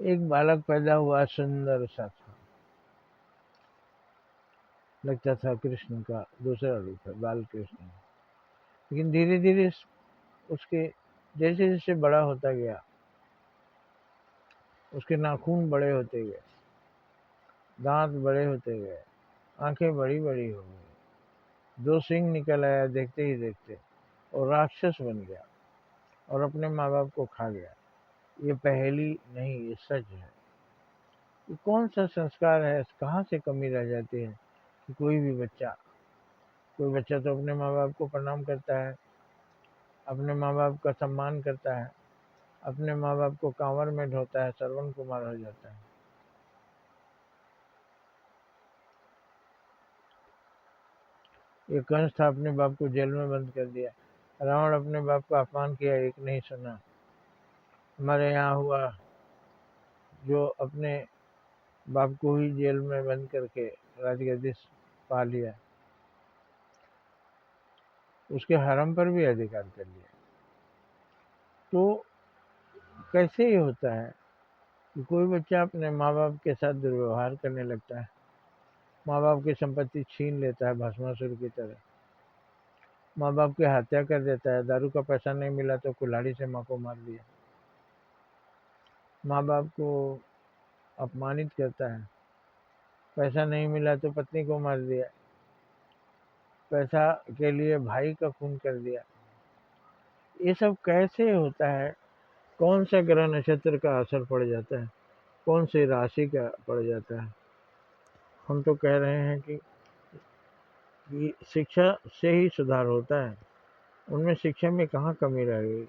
एक बालक पैदा हुआ, सुंदर सा था, लगता था कृष्ण का दूसरा रूप है, बाल कृष्ण। लेकिन धीरे धीरे उसके जैसे जैसे बड़ा होता गया, उसके नाखून बड़े होते गए, दांत बड़े होते गए, आंखें बड़ी बड़ी हो गई, दो सिंग निकल आया देखते ही देखते, और राक्षस बन गया और अपने माँ बाप को खा गया। ये पहेली नहीं, ये सच है। ये कौन सा संस्कार है, कहाँ से कमी रह जाती है कि कोई बच्चा तो अपने माँ बाप को प्रणाम करता है, अपने माँ बाप का सम्मान करता है, अपने माँ बाप को कांवर में ढोता है, श्रवण कुमार हो जाता है। ये कंस था, अपने बाप को जेल में बंद कर दिया। रावण अपने बाप का अपमान किया, एक नहीं सुना। हमारे यहाँ हुआ, जो अपने बाप को ही जेल में बंद करके राजगद्दी पा लिया, उसके हरम पर भी अधिकार कर लिया। तो कैसे ये होता है कि कोई बच्चा अपने माँ बाप के साथ दुर्व्यवहार करने लगता है, माँ बाप की संपत्ति छीन लेता है भस्मासुर की तरह, माँ बाप की हत्या कर देता है, दारू का पैसा नहीं मिला तो कुल्हाड़ी से माँ को मार दिया, माँ बाप को अपमानित करता है, पैसा नहीं मिला तो पत्नी को मार दिया, पैसा के लिए भाई का खून कर दिया। ये सब कैसे होता है? कौन सा ग्रह नक्षत्र का असर पड़ जाता है, कौन सी राशि का पड़ जाता है? हम तो कह रहे हैं कि शिक्षा से ही सुधार होता है। उनमें शिक्षा में कहाँ कमी रह गई?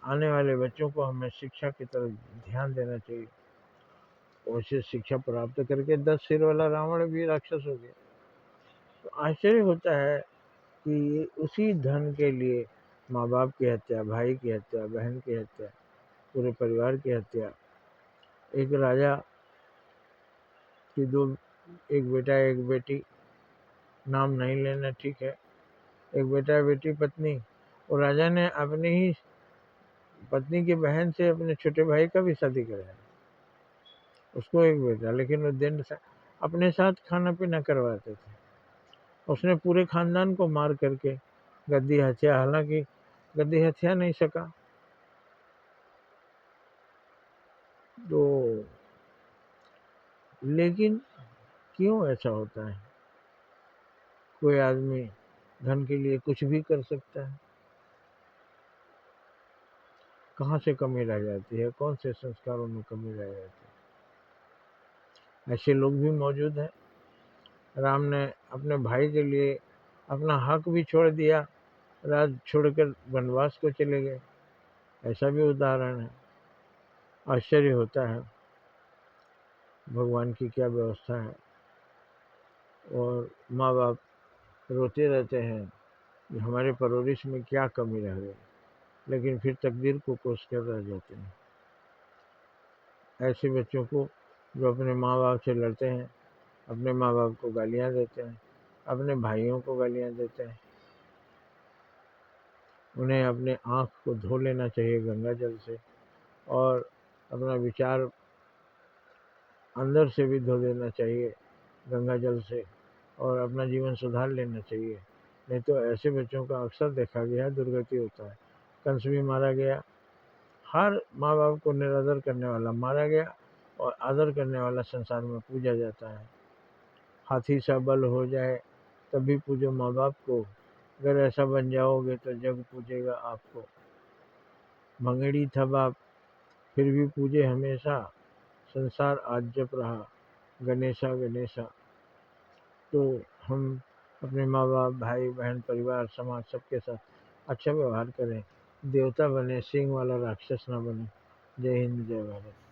आने वाले बच्चों को हमें शिक्षा की तरफ ध्यान देना चाहिए। वैसे शिक्षा प्राप्त करके 10 सिर वाला रावण भी राक्षस हो गया। तो आश्चर्य होता है कि उसी धन के लिए माँ बाप की हत्या, भाई की हत्या, बहन की हत्या, पूरे परिवार की हत्या। एक राजा की दो, एक बेटा एक बेटी, नाम नहीं लेना ठीक है, एक बेटा बेटी पत्नी, और राजा ने अपनी ही पत्नी की बहन से अपने छोटे भाई का भी शादी कराया, उसको एक बेटा, लेकिन वो दिन अपने साथ खाना पीना करवाते थे। उसने पूरे खानदान को मार करके गद्दी हत्या, हालांकि गद्दी हत्या नहीं सका। तो लेकिन क्यों ऐसा होता है? कोई आदमी धन के लिए कुछ भी कर सकता है। कहाँ से कमी रह जाती है, कौन से संस्कारों में कमी रह जाती है? ऐसे लोग भी मौजूद हैं। राम ने अपने भाई के लिए अपना हक भी छोड़ दिया, राज छोड़कर वनवास को चले गए। ऐसा भी उदाहरण है। आश्चर्य होता है भगवान की क्या व्यवस्था है। और माँ बाप रोते रहते हैं कि हमारे परवरिश में क्या कमी रह गई, लेकिन फिर तकदीर को कोस कर रह जाते हैं। ऐसे बच्चों को जो अपने माँ बाप से लड़ते हैं, अपने माँ बाप को गालियाँ देते हैं, अपने भाइयों को गालियाँ देते हैं, उन्हें अपने आँख को धो लेना चाहिए गंगा जल से, और अपना विचार अंदर से भी धो देना चाहिए गंगा जल से, और अपना जीवन सुधार लेना चाहिए। नहीं तो ऐसे बच्चों का अक्सर देखा गया है, दुर्गति होता है। कंस भी मारा गया, हर माँ बाप को निरादर करने वाला मारा गया, और आदर करने वाला संसार में पूजा जाता है। हाथी सा बल हो जाए तब भी पूजो माँ बाप को, अगर ऐसा बन जाओगे तो जग पूजेगा आपको। भंगेड़ी था बाप फिर भी पूजे हमेशा, संसार आज जप रहा गणेशा गणेशा। तो हम अपने माँ बाप, भाई बहन, परिवार, समाज सबके साथ अच्छा व्यवहार करें, देवता बने, सिंह वाला राक्षस ना बने। जय हिंद, जय भारत।